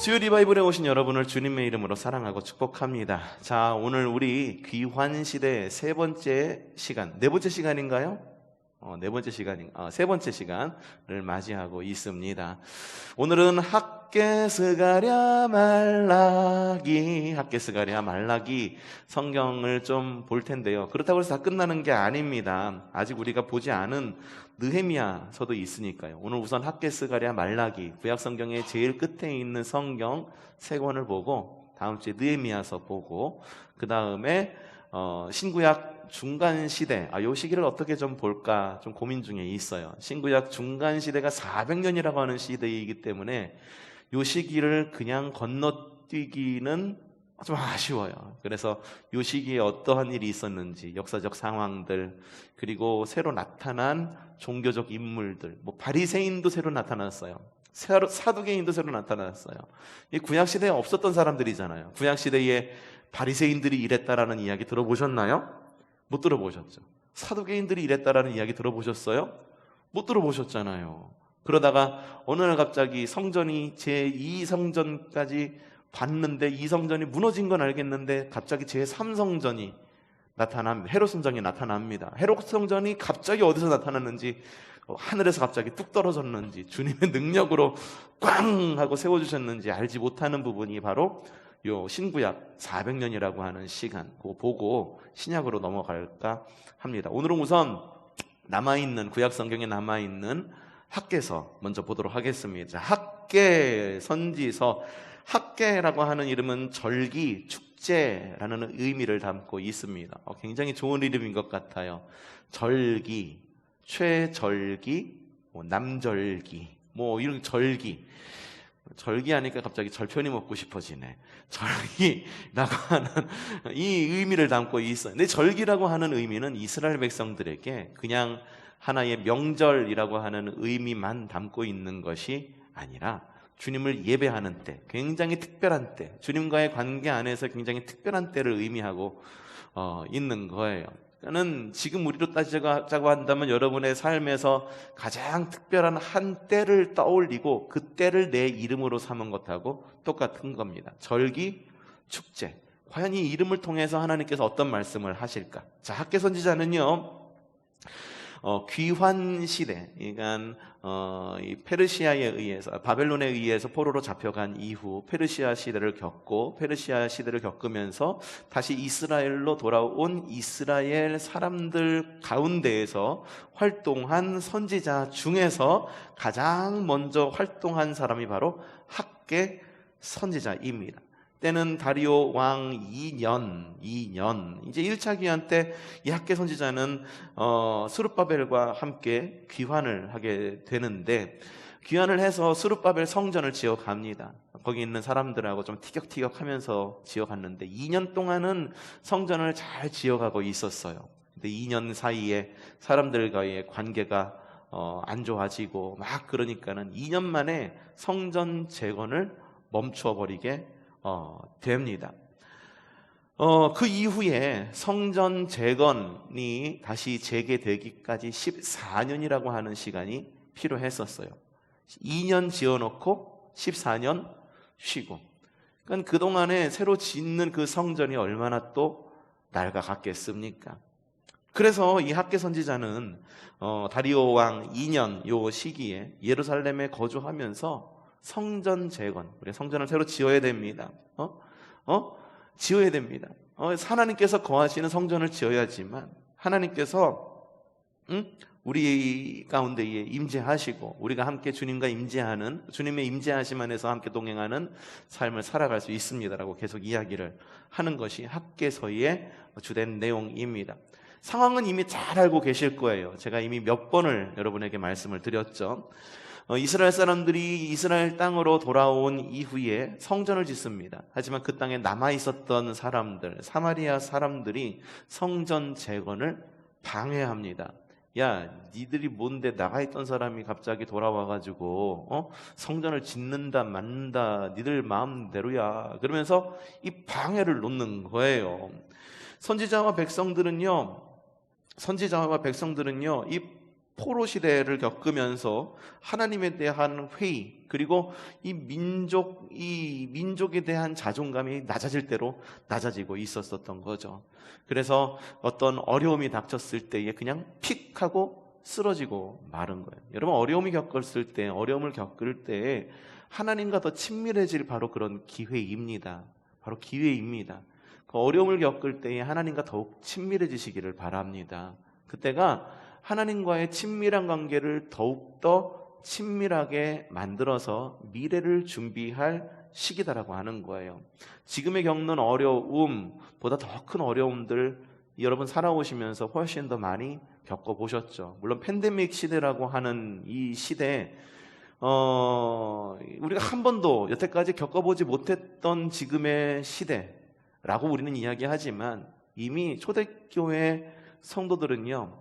수요 리바이블에 오신 여러분을 주님의 이름으로 사랑하고 축복합니다. 자, 오늘 우리 귀환시대 세 번째 시간, 네 번째 시간인가요? 세 번째 시간을 맞이하고 있습니다. 오늘은 학개스가랴 말라기 성경을 좀 볼 텐데요. 그렇다고 해서 다 끝나는 게 아닙니다. 아직 우리가 보지 않은 느헤미야서도 있으니까요. 오늘 우선 학개스가랴 말라기, 구약 성경의 제일 끝에 있는 성경 세 권을 보고 다음 주에 느헤미야서 보고 그 다음에 신구약 중간 시대, 요 시기를 어떻게 좀 볼까 좀 고민 중에 있어요. 신구약 중간 시대가 400년이라고 하는 시대이기 때문에 요 시기를 그냥 건너뛰기는 좀 아쉬워요. 그래서 요 시기에 어떠한 일이 있었는지, 역사적 상황들, 그리고 새로 나타난 종교적 인물들, 바리새인도 새로 나타났어요. 사두개인도 새로 나타났어요. 이 구약 시대에 없었던 사람들이잖아요. 구약 시대에 바리새인들이 이랬다라는 이야기 들어보셨나요? 못 들어보셨죠. 사두개인들이 이랬다라는 이야기 들어보셨어요? 못 들어보셨잖아요. 그러다가 어느 날 갑자기 성전이 제2성전까지 봤는데 이 성전이 무너진 건 알겠는데 갑자기 제3성전이 헤롯 성전이 나타납니다. 헤롯 성전이 갑자기 어디서 나타났는지, 하늘에서 갑자기 뚝 떨어졌는지, 주님의 능력으로 꽝 하고 세워주셨는지 알지 못하는 부분이 바로 요 신구약 400년이라고 하는 시간, 그거 보고 신약으로 넘어갈까 합니다. 오늘은 우선 구약 성경에 남아있는 학개서 먼저 보도록 하겠습니다. 학개 선지서. 학개라고 하는 이름은 절기, 축제라는 의미를 담고 있습니다. 굉장히 좋은 이름인 것 같아요. 절기, 최절기, 남절기, 이런 절기. 절기하니까 갑자기 절편이 먹고 싶어지네. 절기라고 하는 이 의미를 담고 있어요. 근데 절기라고 하는 의미는 이스라엘 백성들에게 그냥 하나의 명절이라고 하는 의미만 담고 있는 것이 아니라 주님을 예배하는 때, 굉장히 특별한 때, 주님과의 관계 안에서 굉장히 특별한 때를 의미하고 있는 거예요. 저는 지금 우리로 따지자고 한다면 여러분의 삶에서 가장 특별한 한 때를 떠올리고 그 때를 내 이름으로 삼은 것하고 똑같은 겁니다. 절기, 축제. 과연 이 이름을 통해서 하나님께서 어떤 말씀을 하실까? 자, 학개 선지자는요, 귀환 시대, 그러니까 이 페르시아에 의해서, 바벨론에 의해서 포로로 잡혀간 이후 페르시아 시대를 겪으면서 다시 이스라엘로 돌아온 이스라엘 사람들 가운데에서 활동한 선지자 중에서 가장 먼저 활동한 사람이 바로 학개 선지자입니다. 때는 다리오 왕 2년, 이제 1차 귀환 때 이 학개 선지자는 스룹바벨과 함께 귀환을 하게 되는데, 귀환을 해서 스룹바벨 성전을 지어갑니다. 거기 있는 사람들하고 좀 티격태격하면서 지어갔는데 2년 동안은 성전을 잘 지어가고 있었어요. 근데 2년 사이에 사람들과의 관계가 안 좋아지고 그러니까는 2년 만에 성전 재건을 멈춰버리게 됩니다. 그 이후에 성전 재건이 다시 재개되기까지 14년이라고 하는 시간이 필요했었어요. 2년 지어놓고 14년 쉬고. 그러니까 그동안에 새로 짓는 그 성전이 얼마나 또 낡아갔겠습니까? 그래서 이 학개 선지자는 다리오 왕 2년 요 시기에 예루살렘에 거주하면서 성전 재건, 우리 성전을 새로 지어야 됩니다. 지어야 됩니다. 하나님께서 거하시는 성전을 지어야지만 하나님께서 우리 가운데에 임재하시고 우리가 함께 주님과 임재하는, 주님의 임재하심 안에서 함께 동행하는 삶을 살아갈 수 있습니다라고 계속 이야기를 하는 것이 학개서의 주된 내용입니다. 상황은 이미 잘 알고 계실 거예요. 제가 이미 몇 번을 여러분에게 말씀을 드렸죠. 이스라엘 사람들이 이스라엘 땅으로 돌아온 이후에 성전을 짓습니다. 하지만 그 땅에 남아있었던 사람들, 사마리아 사람들이 성전 재건을 방해합니다. 야, 니들이 뭔데 나가있던 사람이 갑자기 돌아와가지고 성전을 짓는다 맞는다 니들 마음대로야, 그러면서 이 방해를 놓는 거예요. 선지자와 백성들은요 이 포로 시대를 겪으면서 하나님에 대한 회의, 그리고 이 민족에 대한 자존감이 낮아질 대로 낮아지고 있었던 거죠. 그래서 어떤 어려움이 닥쳤을 때에 그냥 픽 하고 쓰러지고 마른 거예요. 여러분, 어려움을 겪을 때 하나님과 더 친밀해질 바로 그런 기회입니다. 바로 기회입니다. 그 어려움을 겪을 때에 하나님과 더욱 친밀해지시기를 바랍니다. 그때가 하나님과의 친밀한 관계를 더욱더 친밀하게 만들어서 미래를 준비할 시기다라고 하는 거예요. 지금에 겪는 어려움보다 더 큰 어려움들 여러분 살아오시면서 훨씬 더 많이 겪어보셨죠. 물론 팬데믹 시대라고 하는 이 시대에 우리가 한 번도 여태까지 겪어보지 못했던 지금의 시대라고 우리는 이야기하지만 이미 초대교회 성도들은요,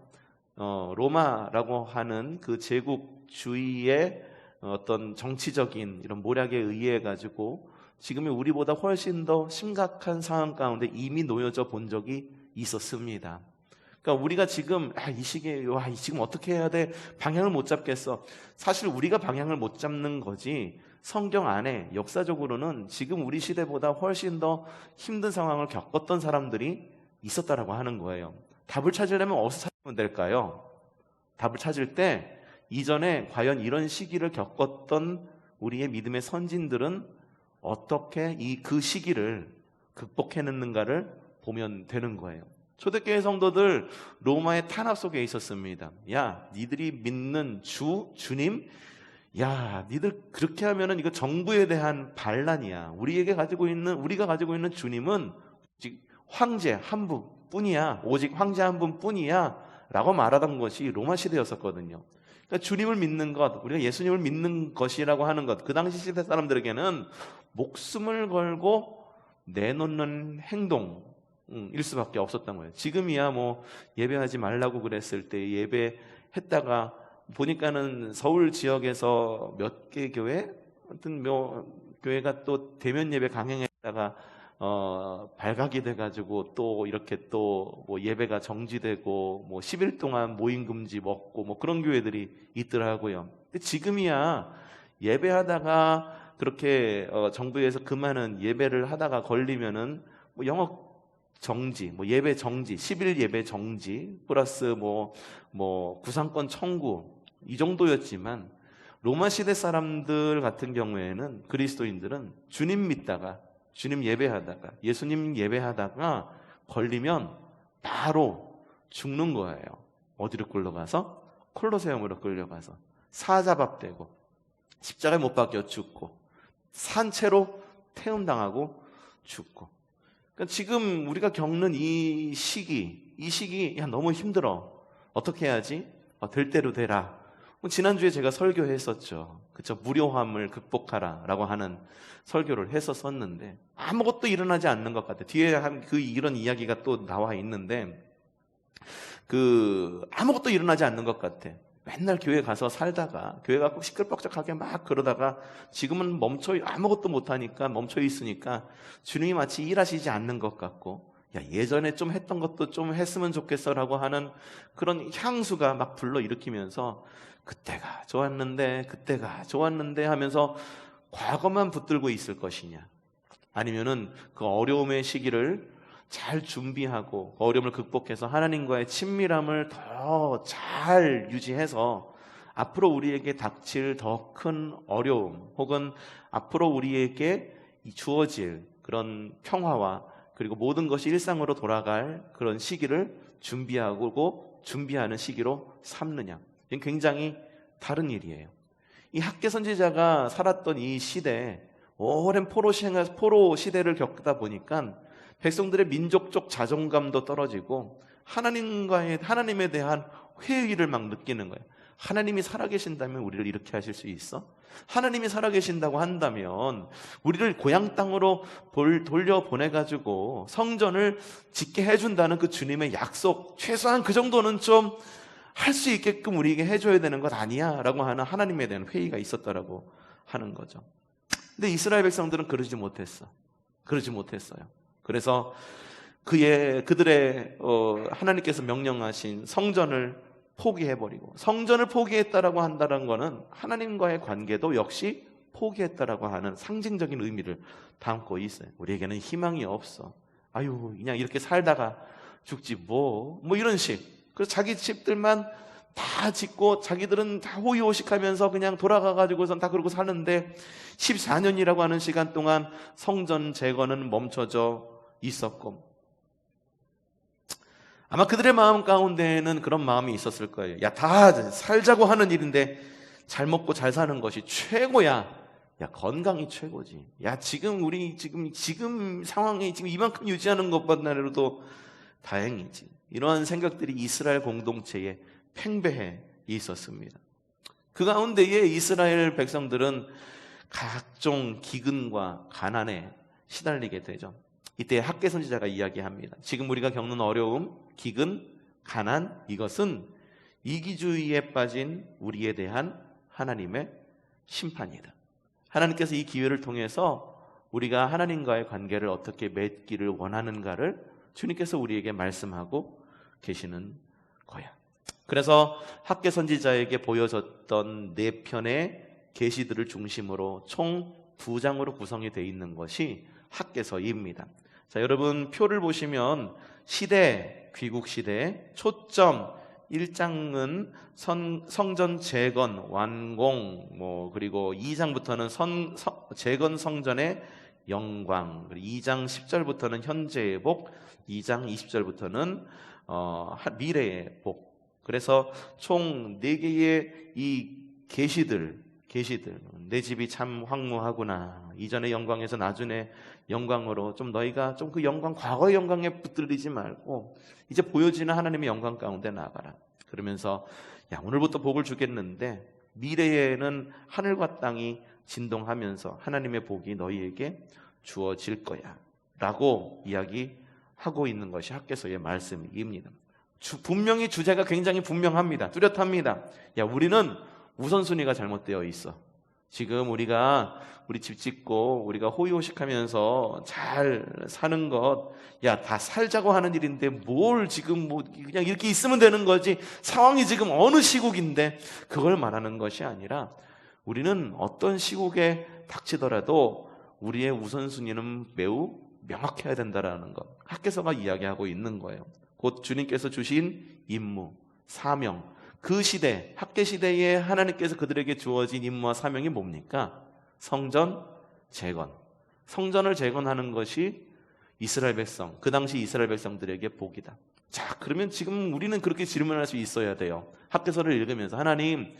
로마라고 하는 그 제국주의의 어떤 정치적인 이런 모략에 의해 가지고 지금의 우리보다 훨씬 더 심각한 상황 가운데 이미 놓여져 본 적이 있었습니다. 그러니까 우리가 지금 이 시기에 지금 어떻게 해야 돼? 방향을 못 잡겠어. 사실 우리가 방향을 못 잡는 거지 성경 안에 역사적으로는 지금 우리 시대보다 훨씬 더 힘든 상황을 겪었던 사람들이 있었다라고 하는 거예요. 답을 찾으려면 어디서 찾으면 될까요? 답을 찾을 때 이전에 과연 이런 시기를 겪었던 우리의 믿음의 선진들은 어떻게 그 시기를 극복해냈는가를 보면 되는 거예요. 초대교회 성도들 로마의 탄압 속에 있었습니다. 야, 니들이 믿는 주님, 야, 니들 그렇게 하면은 이거 정부에 대한 반란이야. 우리가 가지고 있는 주님은 오직 황제 한 분뿐이야. 오직 황제 한 분뿐이야. 라고 말하던 것이 로마 시대였었거든요. 그러니까 주님을 믿는 것, 우리가 예수님을 믿는 것이라고 하는 것, 그 당시 시대 사람들에게는 목숨을 걸고 내놓는 행동일 수밖에 없었던 거예요. 지금이야 뭐 예배하지 말라고 그랬을 때 예배했다가 보니까는 서울 지역에서 몇 개 교회, 하여튼 교회가 또 대면 예배 강행했다가 발각이 돼가지고 또 이렇게 또 뭐 예배가 정지되고 뭐 10일 동안 모임 금지 먹고 뭐 그런 교회들이 있더라고요. 근데 지금이야 예배하다가 그렇게 정부에서 그 많은 예배를 하다가 걸리면은 뭐 영업 정지, 뭐 예배 정지, 10일 예배 정지 플러스 뭐 구상권 청구 이 정도였지만 로마 시대 사람들 같은 경우에는 그리스도인들은 주님 믿다가 주님 예배하다가 예수님 예배하다가 걸리면 바로 죽는 거예요. 어디로 끌려가서? 콜로세움으로 끌려가서 사자밥되고 십자가에 못 박혀 죽고 산채로 태움당하고 죽고. 그러니까 지금 우리가 겪는 이 시기 야 너무 힘들어. 어떻게 해야지? 될 대로 되라. 지난주에 제가 설교했었죠. 그쵸? 무료함을 극복하라라고 하는 설교를 했었는데 아무것도 일어나지 않는 것 같아요. 뒤에 이런 이야기가 또 나와 있는데 아무것도 일어나지 않는 것 같아. 맨날 교회 가서 살다가 교회가 꼭 시끌벅적하게 막 그러다가 지금은 아무것도 못하니까 멈춰 있으니까 주님이 마치 일하시지 않는 것 같고 야 예전에 좀 했던 것도 좀 했으면 좋겠어라고 하는 그런 향수가 막 불러일으키면서 그때가 좋았는데 하면서 과거만 붙들고 있을 것이냐, 아니면은 그 어려움의 시기를 잘 준비하고 어려움을 극복해서 하나님과의 친밀함을 더 잘 유지해서 앞으로 우리에게 닥칠 더 큰 어려움 혹은 앞으로 우리에게 주어질 그런 평화와 그리고 모든 것이 일상으로 돌아갈 그런 시기를 준비하는 시기로 삼느냐. 이건 굉장히 다른 일이에요. 이 학개 선지자가 살았던 이 시대, 오랜 포로 시대를 겪다 보니까 백성들의 민족적 자존감도 떨어지고 하나님에 대한 회의를 막 느끼는 거예요. 하나님이 살아계신다면 우리를 이렇게 하실 수 있어? 하나님이 살아계신다고 한다면 우리를 고향 땅으로 돌려보내가지고 성전을 짓게 해준다는 그 주님의 약속, 최소한 그 정도는 좀 할 수 있게끔 우리에게 해줘야 되는 것 아니야? 라고 하는 하나님에 대한 회의가 있었다라고 하는 거죠. 근데 이스라엘 백성들은 그러지 못했어요. 그래서 그들의 하나님께서 명령하신 성전을 포기해버리고, 성전을 포기했다라고 한다는 것은 하나님과의 관계도 역시 포기했다라고 하는 상징적인 의미를 담고 있어요. 우리에게는 희망이 없어. 아유, 그냥 이렇게 살다가 죽지 뭐 이런 식. 그래서 자기 집들만 다 짓고 자기들은 다 호의호식하면서 그냥 돌아가가지고선 다 그러고 사는데 14년이라고 하는 시간 동안 성전 재건은 멈춰져 있었고, 아마 그들의 마음 가운데에는 그런 마음이 있었을 거예요. 야, 다 살자고 하는 일인데 잘 먹고 잘 사는 것이 최고야. 야, 건강이 최고지. 야, 지금 우리 지금 상황이 지금 이만큼 유지하는 것만으로도 다행이지. 이러한 생각들이 이스라엘 공동체에 팽배해 있었습니다. 그 가운데에 이스라엘 백성들은 각종 기근과 가난에 시달리게 되죠. 이때 학개 선지자가 이야기합니다. 지금 우리가 겪는 어려움, 기근, 가난, 이것은 이기주의에 빠진 우리에 대한 하나님의 심판이다. 하나님께서 이 기회를 통해서 우리가 하나님과의 관계를 어떻게 맺기를 원하는가를 주님께서 우리에게 말씀하고 계시는 거야. 그래서 학개 선지자에게 보여졌던 4편의 계시들을 중심으로 총 2장으로 구성이 되어 있는 것이 학개서입니다. 자, 여러분 표를 보시면 시대, 귀국 시대, 초점 1장은 성전 재건, 완공, 그리고 2장부터는 재건 성전의 영광, 그리고 2장 10절부터는 현재의 복, 2장 20절부터는 미래의 복. 그래서 총 4개의 이 계시들, 내 집이 참 황무하구나. 이전의 영광에서 나중에 영광으로 좀 너희가 좀 그 영광, 과거의 영광에 붙들리지 말고 이제 보여지는 하나님의 영광 가운데 나가라. 그러면서 야, 오늘부터 복을 주겠는데 미래에는 하늘과 땅이 진동하면서 하나님의 복이 너희에게 주어질 거야 라고 이야기하고 있는 것이 학개서의 말씀입니다. 분명히 주제가 굉장히 분명합니다. 뚜렷합니다. 야, 우리는 우선순위가 잘못되어 있어. 지금 우리가 우리 집 짓고 우리가 호의호식하면서 잘 사는 것, 야, 다 살자고 하는 일인데 뭘 지금 그냥 이렇게 있으면 되는 거지. 상황이 지금 어느 시국인데 그걸 말하는 것이 아니라 우리는 어떤 시국에 닥치더라도 우리의 우선순위는 매우 명확해야 된다라는 것, 학개서가 이야기하고 있는 거예요. 곧 주님께서 주신 임무, 사명, 그 시대, 학개 시대에 하나님께서 그들에게 주어진 임무와 사명이 뭡니까? 성전 재건. 성전을 재건하는 것이 이스라엘 백성, 그 당시 이스라엘 백성들에게 복이다. 자, 그러면 지금 우리는 그렇게 질문할 수 있어야 돼요. 학개서를 읽으면서 하나님,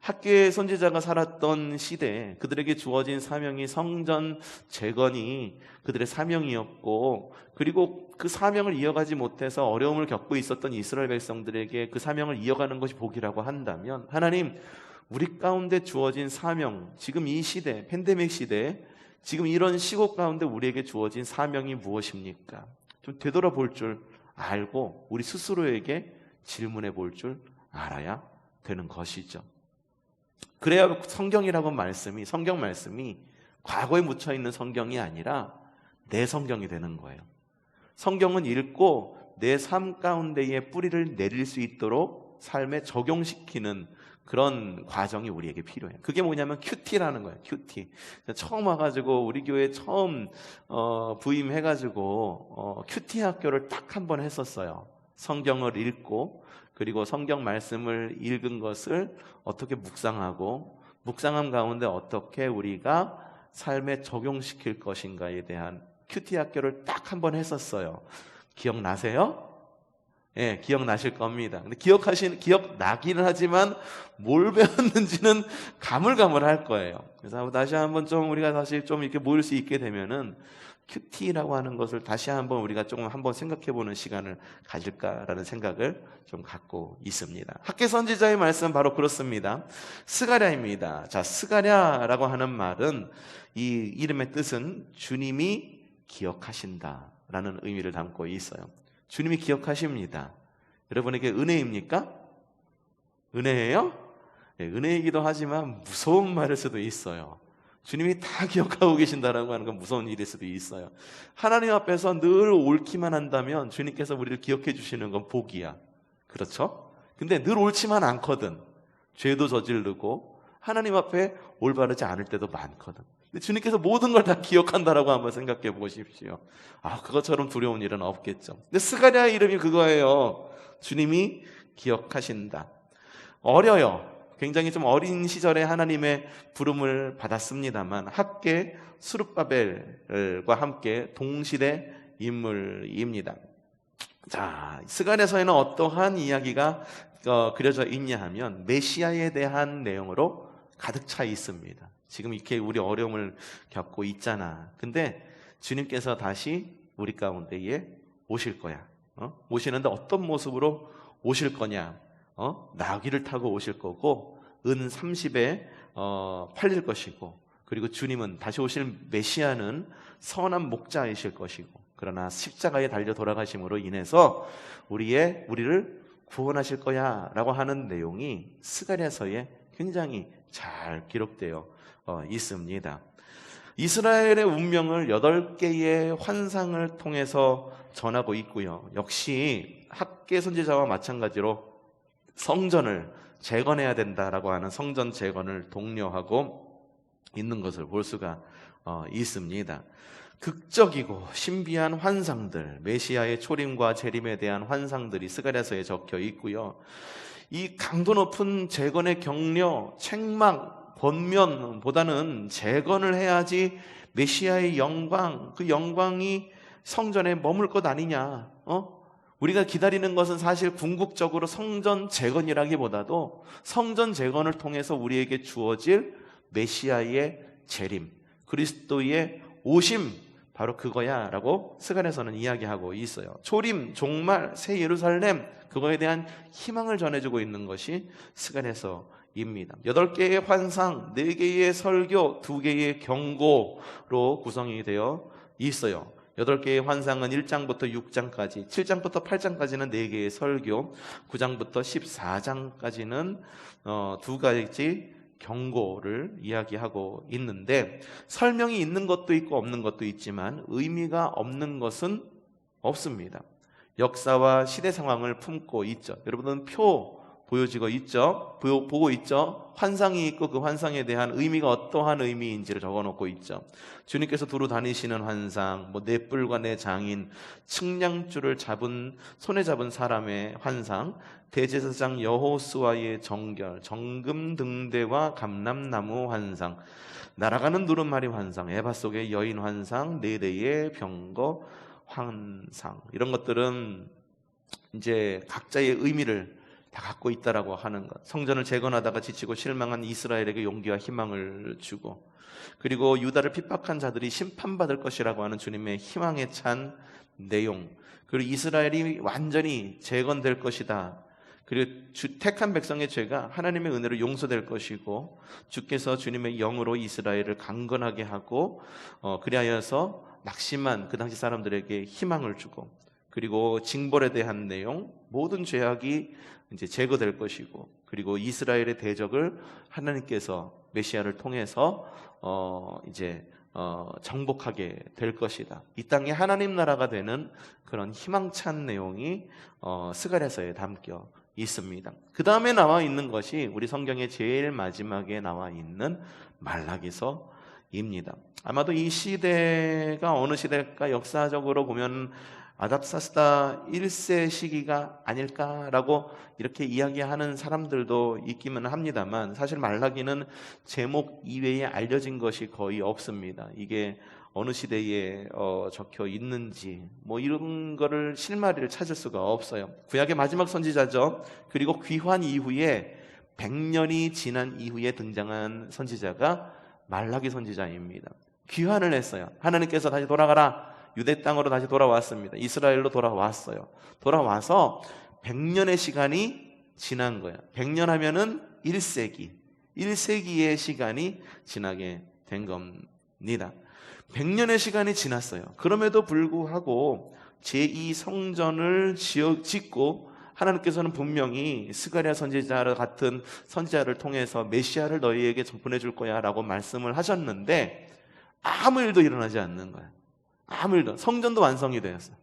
학개 선지자가 살았던 시대에 그들에게 주어진 사명이 성전 재건이 그들의 사명이었고, 그리고 그 사명을 이어가지 못해서 어려움을 겪고 있었던 이스라엘 백성들에게 그 사명을 이어가는 것이 복이라고 한다면, 하나님, 우리 가운데 주어진 사명, 지금 이 시대, 팬데믹 시대에 지금 이런 시국 가운데 우리에게 주어진 사명이 무엇입니까? 좀 되돌아볼 줄 알고 우리 스스로에게 질문해 볼 줄 알아야 되는 것이죠. 그래야 성경 말씀이 과거에 묻혀있는 성경이 아니라 내 성경이 되는 거예요. 성경은 읽고 내 삶 가운데에 뿌리를 내릴 수 있도록 삶에 적용시키는 그런 과정이 우리에게 필요해요. 그게 뭐냐면 큐티라는 거예요. 큐티. 처음 와가지고 우리 교회 처음 부임해가지고 큐티 학교를 딱 한 번 했었어요. 성경을 읽고 그리고 성경 말씀을 읽은 것을 어떻게 묵상하고 묵상함 가운데 어떻게 우리가 삶에 적용시킬 것인가에 대한 큐티 학교를 딱 한 번 했었어요. 기억나세요? 예, 기억나실 겁니다. 근데 기억나기는 하지만 뭘 배웠는지는 가물가물할 거예요. 그래서 다시 한번 좀 우리가 다시 좀 이렇게 모일 수 있게 되면은 큐티라고 하는 것을 다시 한번 우리가 조금 한번 생각해보는 시간을 가질까라는 생각을 좀 갖고 있습니다. 학개 선지자의 말씀 바로 그렇습니다. 스가랴입니다. 자, 스가랴라고 하는 말은 이 이름의 뜻은 주님이 기억하신다라는 의미를 담고 있어요. 주님이 기억하십니다. 여러분에게 은혜입니까? 은혜예요? 네, 은혜이기도 하지만 무서운 말일 수도 있어요. 주님이 다 기억하고 계신다라고 하는 건 무서운 일일 수도 있어요. 하나님 앞에서 늘 옳기만 한다면 주님께서 우리를 기억해 주시는 건 복이야. 그렇죠? 근데 늘 옳지만 않거든. 죄도 저지르고 하나님 앞에 올바르지 않을 때도 많거든. 근데 주님께서 모든 걸 다 기억한다라고 한번 생각해 보십시오. 그것처럼 두려운 일은 없겠죠. 근데 스가랴의 이름이 그거예요. 주님이 기억하신다. 어려요. 굉장히 좀 어린 시절에 하나님의 부름을 받았습니다만 학계 스룹바벨과 함께 동시대 인물입니다. 자, 스가랴서에는 어떠한 이야기가 그려져 있냐 하면 메시아에 대한 내용으로 가득 차 있습니다. 지금 이렇게 우리 어려움을 겪고 있잖아. 근데 주님께서 다시 우리 가운데에 오실 거야. 오시는데 어떤 모습으로 오실 거냐? 나귀를 타고 오실 거고 은 30에 팔릴 것이고, 그리고 주님은 다시 오실 메시아는 선한 목자이실 것이고, 그러나 십자가에 달려 돌아가심으로 인해서 우리를 구원하실 거야 라고 하는 내용이 스가랴서에 굉장히 잘 기록되어 있습니다. 이스라엘의 운명을 8개의 환상을 통해서 전하고 있고요. 역시 학개 선지자와 마찬가지로 성전을 재건해야 된다라고 하는 성전 재건을 독려하고 있는 것을 볼 수가 있습니다. 극적이고 신비한 환상들, 메시아의 초림과 재림에 대한 환상들이 스가랴서에 적혀 있고요. 이 강도 높은 재건의 격려, 책망, 권면보다는 재건을 해야지 메시아의 영광, 그 영광이 성전에 머물 것 아니냐. 우리가 기다리는 것은 사실 궁극적으로 성전 재건이라기보다도 성전 재건을 통해서 우리에게 주어질 메시아의 재림, 그리스도의 오심, 바로 그거야 라고 스가랴서는 이야기하고 있어요. 초림, 종말, 새 예루살렘, 그거에 대한 희망을 전해주고 있는 것이 스가랴서입니다. 8개의 환상, 4개의 설교, 2개의 경고로 구성이 되어 있어요. 8개의 환상은 1장부터 6장까지, 7장부터 8장까지는 4개의 설교, 9장부터 14장까지는 2가지 경고를 이야기하고 있는데, 설명이 있는 것도 있고 없는 것도 있지만 의미가 없는 것은 없습니다. 역사와 시대 상황을 품고 있죠. 여러분은 표 보여지고 있죠? 보고 있죠? 환상이 있고 그 환상에 대한 의미가 어떠한 의미인지를 적어놓고 있죠. 주님께서 두루 다니시는 환상, 내 뿔과 내 장인, 측량줄을 손에 잡은 사람의 환상, 대제사장 여호수아의 정결, 정금 등대와 감람나무 환상, 날아가는 두루마리 환상, 에바 속의 여인 환상, 4대의 병거 환상, 이런 것들은 이제 각자의 의미를 다 갖고 있다라고 하는 것. 성전을 재건하다가 지치고 실망한 이스라엘에게 용기와 희망을 주고, 그리고 유다를 핍박한 자들이 심판받을 것이라고 하는 주님의 희망에 찬 내용, 그리고 이스라엘이 완전히 재건될 것이다. 그리고 택한 백성의 죄가 하나님의 은혜로 용서될 것이고, 주께서 주님의 영으로 이스라엘을 강건하게 하고 그리하여서 낙심한 그 당시 사람들에게 희망을 주고, 그리고 징벌에 대한 내용, 모든 죄악이 이제 제거될 것이고, 그리고 이스라엘의 대적을 하나님께서 메시아를 통해서 정복하게 될 것이다. 이 땅에 하나님 나라가 되는 그런 희망찬 내용이 스가랴서에 담겨 있습니다. 그 다음에 나와 있는 것이 우리 성경의 제일 마지막에 나와 있는 말라기서입니다. 아마도 이 시대가 어느 시대일까, 역사적으로 보면 아닥사스다 1세 시기가 아닐까라고 이렇게 이야기하는 사람들도 있기는 합니다만, 사실 말라기는 제목 이외에 알려진 것이 거의 없습니다. 이게 어느 시대에 적혀 있는지 이런 거를 실마리를 찾을 수가 없어요. 구약의 마지막 선지자죠. 그리고 귀환 이후에 100년이 지난 이후에 등장한 선지자가 말라기 선지자입니다. 귀환을 했어요. 하나님께서 다시 돌아가라, 유대 땅으로 다시 돌아왔습니다. 이스라엘로 돌아왔어요. 돌아와서 100년의 시간이 지난 거야. 100년 하면은 1세기의 시간이 지나게 된 겁니다. 100년의 시간이 지났어요. 그럼에도 불구하고 제2성전을 짓고 하나님께서는 분명히 스가랴 선지자 같은 선지자를 통해서 메시아를 너희에게 보내줄 거야 라고 말씀을 하셨는데 아무 일도 일어나지 않는 거야. 아무 일도. 성전도 완성이 되었어요.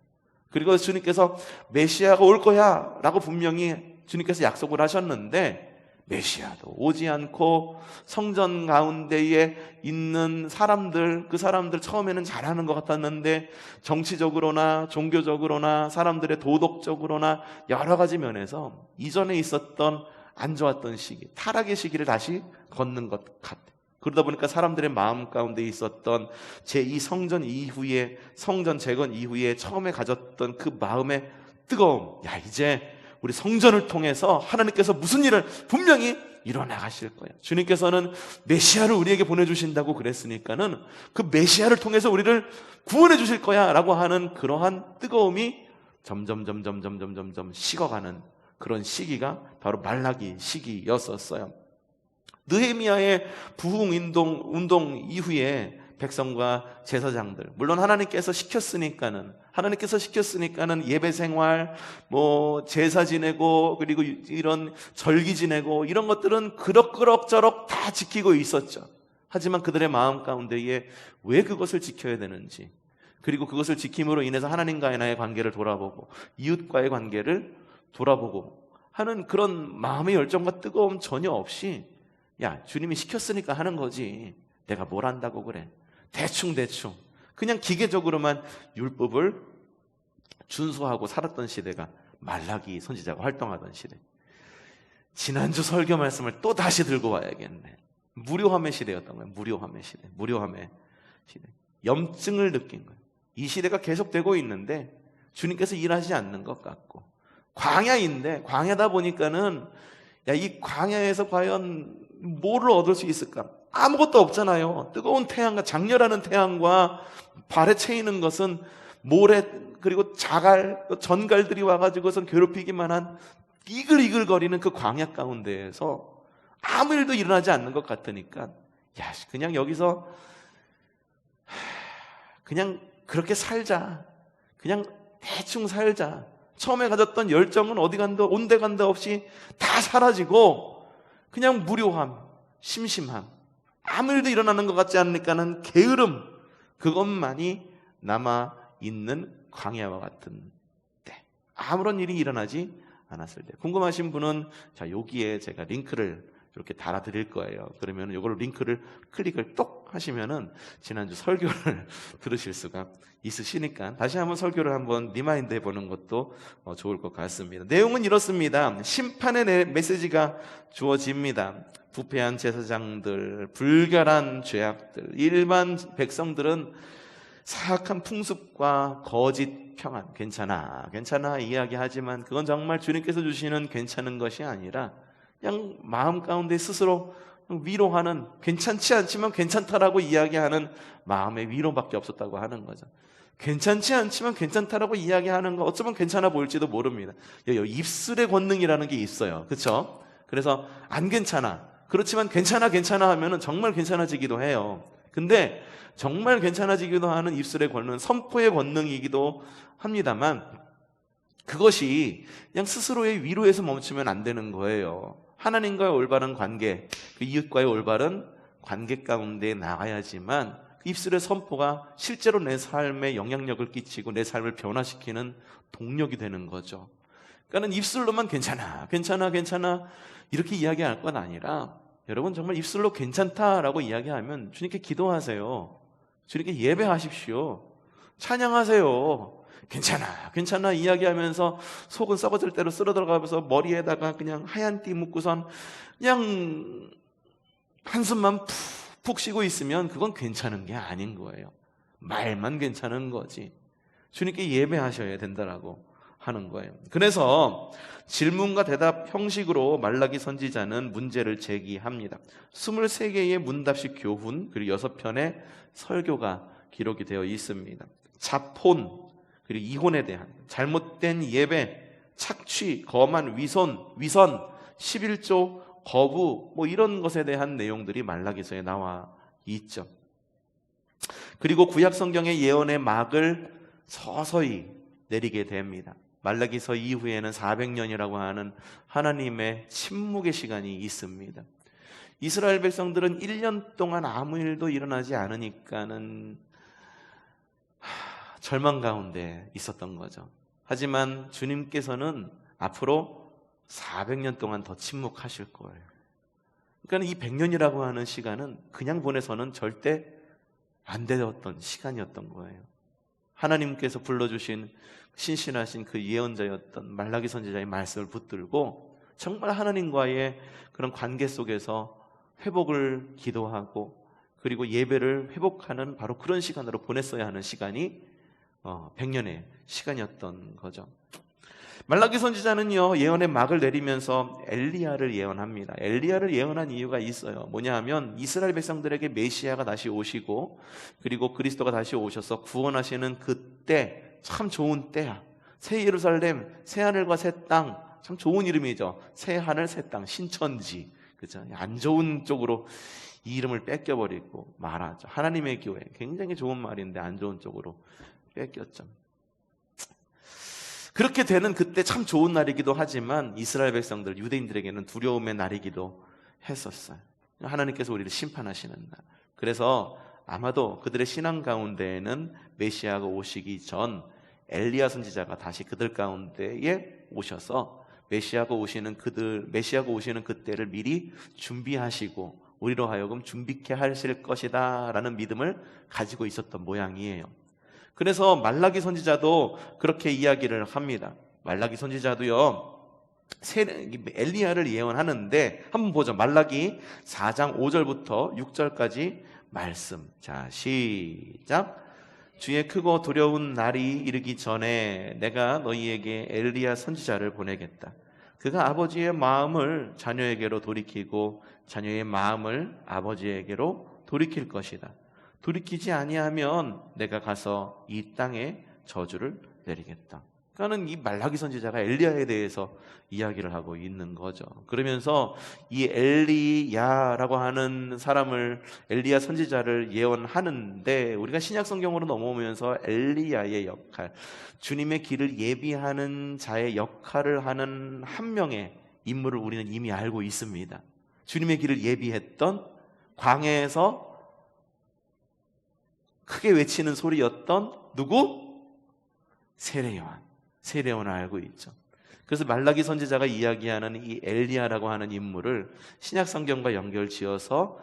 그리고 주님께서 메시아가 올 거야 라고 분명히 주님께서 약속을 하셨는데 메시아도 오지 않고 성전 가운데에 있는 사람들, 그 사람들 처음에는 잘하는 것 같았는데 정치적으로나 종교적으로나 사람들의 도덕적으로나 여러 가지 면에서 이전에 있었던 안 좋았던 시기, 타락의 시기를 다시 걷는 것 같아요. 그러다 보니까 사람들의 마음 가운데 있었던 제2 성전 이후에, 성전 재건 이후에 처음에 가졌던 그 마음의 뜨거움, 야, 이제 우리 성전을 통해서 하나님께서 무슨 일을 분명히 일어나가실 거예요. 주님께서는 메시아를 우리에게 보내주신다고 그랬으니까는 그 메시아를 통해서 우리를 구원해 주실 거야 라고 하는 그러한 뜨거움이 점점 식어가는 그런 시기가 바로 말라기 시기였었어요. 느헤미야의 부흥운동 이후에 백성과 제사장들, 물론 하나님께서 시켰으니까는 예배 생활, 제사 지내고, 그리고 이런 절기 지내고, 이런 것들은 그럭저럭 다 지키고 있었죠. 하지만 그들의 마음 가운데에 왜 그것을 지켜야 되는지, 그리고 그것을 지킴으로 인해서 하나님과의 나의 관계를 돌아보고, 이웃과의 관계를 돌아보고 하는 그런 마음의 열정과 뜨거움 전혀 없이, 야, 주님이 시켰으니까 하는 거지, 내가 뭘 한다고 그래, 대충 그냥 기계적으로만 율법을 준수하고 살았던 시대가 말라기 선지자가 활동하던 시대. 지난주 설교 말씀을 또 다시 들고 와야겠네. 무료함의 시대였던 거예요. 무료함의 시대. 염증을 느낀 거예요. 이 시대가 계속되고 있는데 주님께서 일하지 않는 것 같고, 광야인데, 광야다 보니까는 야, 이 광야에서 과연 뭐를 얻을 수 있을까? 아무것도 없잖아요. 뜨거운 태양과 장렬하는 태양과 발에 채이는 것은 모래, 그리고 자갈, 전갈들이 와가지고선 괴롭히기만 한 이글이글거리는 그 광야 가운데에서 아무 일도 일어나지 않는 것 같으니까, 야, 그냥 여기서 그냥 그렇게 살자. 그냥 대충 살자. 처음에 가졌던 열정은 어디 간다, 온데 간다 없이 다 사라지고 그냥 무료함, 심심함, 아무 일도 일어나는 것 같지 않으니까는 게으름, 그것만이 남아있는 광야와 같은 때, 아무런 일이 일어나지 않았을 때. 궁금하신 분은 자, 여기에 제가 링크를 이렇게 달아드릴 거예요. 그러면 이걸로 링크를 클릭을 똑 하시면은 지난주 설교를 들으실 수가 있으시니까 다시 한번 설교를 한번 리마인드 해보는 것도 좋을 것 같습니다. 내용은 이렇습니다. 심판의 메시지가 주어집니다. 부패한 제사장들, 불결한 죄악들, 일반 백성들은 사악한 풍습과 거짓 평안, 괜찮아 이야기하지만 그건 정말 주님께서 주시는 괜찮은 것이 아니라 그냥 마음 가운데 스스로 위로하는, 괜찮지 않지만 괜찮다라고 이야기하는 마음의 위로밖에 없었다고 하는 거죠. 괜찮지 않지만 괜찮다라고 이야기하는 거, 어쩌면 괜찮아 보일지도 모릅니다. 입술의 권능이라는 게 있어요. 그렇죠? 그래서 안 괜찮아, 그렇지만 괜찮아 하면은 정말 괜찮아지기도 해요. 근데 정말 괜찮아지기도 하는 입술의 권능, 선포의 권능이기도 합니다만 그것이 그냥 스스로의 위로에서 멈추면 안 되는 거예요. 하나님과의 올바른 관계, 그 이웃과의 올바른 관계 가운데 나가야지만 그 입술의 선포가 실제로 내 삶에 영향력을 끼치고 내 삶을 변화시키는 동력이 되는 거죠. 그러니까 입술로만 괜찮아 이렇게 이야기할 건 아니라, 여러분 정말 입술로 괜찮다라고 이야기하면 주님께 기도하세요. 주님께 예배하십시오. 찬양하세요. 괜찮아 이야기하면서 속은 썩어질 대로 쓸어 들어가면서 머리에다가 그냥 하얀 띠 묶고선 그냥 한숨만 푹 쉬고 있으면 그건 괜찮은 게 아닌 거예요. 말만 괜찮은 거지. 주님께 예배하셔야 된다라고 하는 거예요. 그래서 질문과 대답 형식으로 말라기 선지자는 문제를 제기합니다. 23개의 문답식 교훈, 그리고 6편의 설교가 기록이 되어 있습니다. 자폰, 그리고 이혼에 대한, 잘못된 예배, 착취, 거만 위선, 11조 거부, 이런 것에 대한 내용들이 말라기서에 나와 있죠. 그리고 구약 성경의 예언의 막을 서서히 내리게 됩니다. 말라기서 이후에는 400년이라고 하는 하나님의 침묵의 시간이 있습니다. 이스라엘 백성들은 1년 동안 아무 일도 일어나지 않으니까는 절망 가운데 있었던 거죠. 하지만 주님께서는 앞으로 400년 동안 더 침묵하실 거예요. 그러니까 이 100년이라고 하는 시간은 그냥 보내서는 절대 안 되었던 시간이었던 거예요. 하나님께서 불러주신 신실하신 그 예언자였던 말라기 선지자의 말씀을 붙들고 정말 하나님과의 그런 관계 속에서 회복을 기도하고 그리고 예배를 회복하는 바로 그런 시간으로 보냈어야 하는 시간이 100년의 시간이었던 거죠. 말라기 선지자는요, 예언의 막을 내리면서 엘리야를 예언합니다. 엘리야를 예언한 이유가 있어요. 뭐냐 하면 이스라엘 백성들에게 메시아가 다시 오시고 그리고 그리스도가 다시 오셔서 구원하시는 그때 참 좋은 때야. 새 예루살렘, 새 하늘과 새 땅, 참 좋은 이름이죠. 새 하늘, 새 땅, 신천지. 그죠? 안 좋은 쪽으로 이 이름을 뺏겨버리고 말하죠. 하나님의 교회, 굉장히 좋은 말인데 안 좋은 쪽으로 뺏겼죠. 그렇게 되는 그때 참 좋은 날이기도 하지만 이스라엘 백성들, 유대인들에게는 두려움의 날이기도 했었어요. 하나님께서 우리를 심판하시는 날. 그래서 아마도 그들의 신앙 가운데에는 메시아가 오시기 전 엘리야 선지자가 다시 그들 가운데에 오셔서 메시아가 오시는 그때를 미리 준비하시고 우리로 하여금 준비케 하실 것이다 라는 믿음을 가지고 있었던 모양이에요. 그래서 말라기 선지자도 그렇게 이야기를 합니다. 말라기 선지자도요, 엘리야를 예언하는데 한번 보죠. 말라기 4장 5절부터 6절까지 말씀. 자, 시작. 주의 크고 두려운 날이 이르기 전에 내가 너희에게 엘리야 선지자를 보내겠다. 그가 아버지의 마음을 자녀에게로 돌이키고 자녀의 마음을 아버지에게로 돌이킬 것이다. 돌이키지 아니하면 내가 가서 이 땅에 저주를 내리겠다. 그러니까는 이 말라기 선지자가 엘리야에 대해서 이야기를 하고 있는 거죠. 그러면서 이 엘리야라고 하는 사람을, 엘리야 선지자를 예언하는데 우리가 신약 성경으로 넘어오면서 엘리야의 역할, 주님의 길을 예비하는 자의 역할을 하는 한 명의 인물을 우리는 이미 알고 있습니다. 주님의 길을 예비했던, 광야에서 크게 외치는 소리였던 누구? 세례요한을 알고 있죠. 그래서 말라기 선지자가 이야기하는 이 엘리야라고 하는 인물을 신약 성경과 연결지어서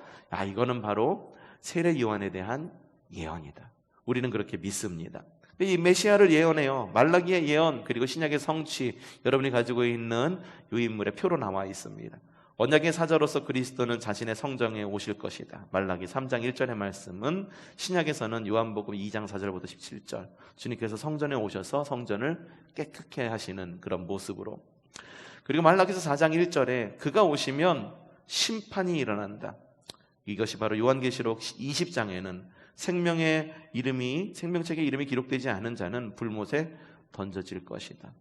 이거는 바로 세례 요한에 대한 예언이다. 우리는 그렇게 믿습니다. 이 메시아를 예언해요. 말라기의 예언 그리고 신약의 성취, 여러분이 가지고 있는 이 인물의 표로 나와 있습니다. 언약의 사자로서 그리스도는 자신의 성정에 오실 것이다. 말라기 3장 1절의 말씀은 신약에서는 요한복음 2장 4절부터 17절, 주님께서 성전에 오셔서 성전을 깨끗게 하시는 그런 모습으로. 그리고 말라기서 4장 1절에 그가 오시면 심판이 일어난다. 이것이 바로 요한계시록 20장에는 생명책에 이름이 기록되지 않은 자는 불못에 던져질 것이다.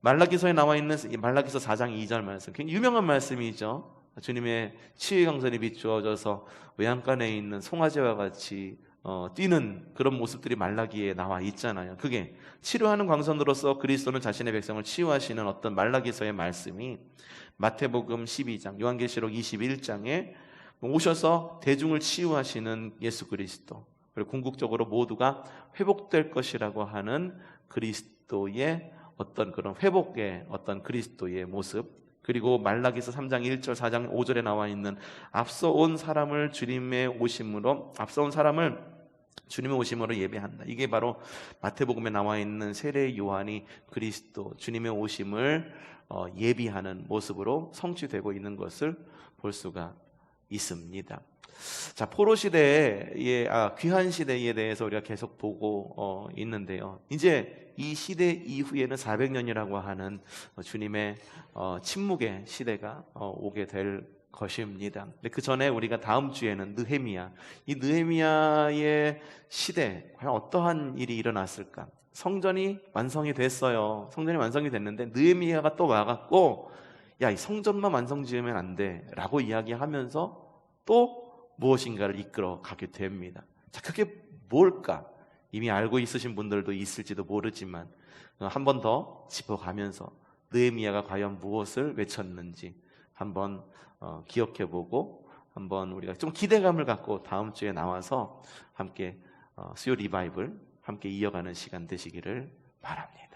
말라기서에 나와 있는 말라기서 4장 2절 말씀, 굉장히 유명한 말씀이죠. 주님의 치유의 강선이 비추어져서 외양간에 있는 송아지와 같이 뛰는 그런 모습들이 말라기에 나와 있잖아요. 그게 치료하는 광선으로서 그리스도는 자신의 백성을 치유하시는 어떤 말라기서의 말씀이 마태복음 12장, 요한계시록 21장에 오셔서 대중을 치유하시는 예수 그리스도, 그리고 궁극적으로 모두가 회복될 것이라고 하는 그리스도의 어떤 그런 회복의 어떤 그리스도의 모습, 그리고 말라기서 3장 1절 4장 5절에 나와 있는 앞서 온 사람을 주님의 오심으로 예배한다. 이게 바로 마태복음에 나와 있는 세례 요한이 그리스도 주님의 오심을 예비하는 모습으로 성취되고 있는 것을 볼 수가 있습니다. 자, 포로 시대의 귀한 시대에 대해서 우리가 계속 보고 있는데요. 이제 이 시대 이후에는 400년이라고 하는 주님의 침묵의 시대가 오게 될 것입니다. 근데 그 전에 우리가 다음 주에는 이 느헤미야의 시대, 과연 어떠한 일이 일어났을까? 성전이 완성이 됐어요. 성전이 완성이 됐는데 느헤미야가 또 와갖고 이 성전만 완성 지으면 안 돼 라고 이야기하면서 또 무엇인가를 이끌어 가게 됩니다. 자, 그게 뭘까? 이미 알고 있으신 분들도 있을지도 모르지만 한 번 더 짚어가면서 느헤미야가 과연 무엇을 외쳤는지 한번 기억해보고 한번 우리가 좀 기대감을 갖고 다음 주에 나와서 함께 수요 리바이블 함께 이어가는 시간 되시기를 바랍니다.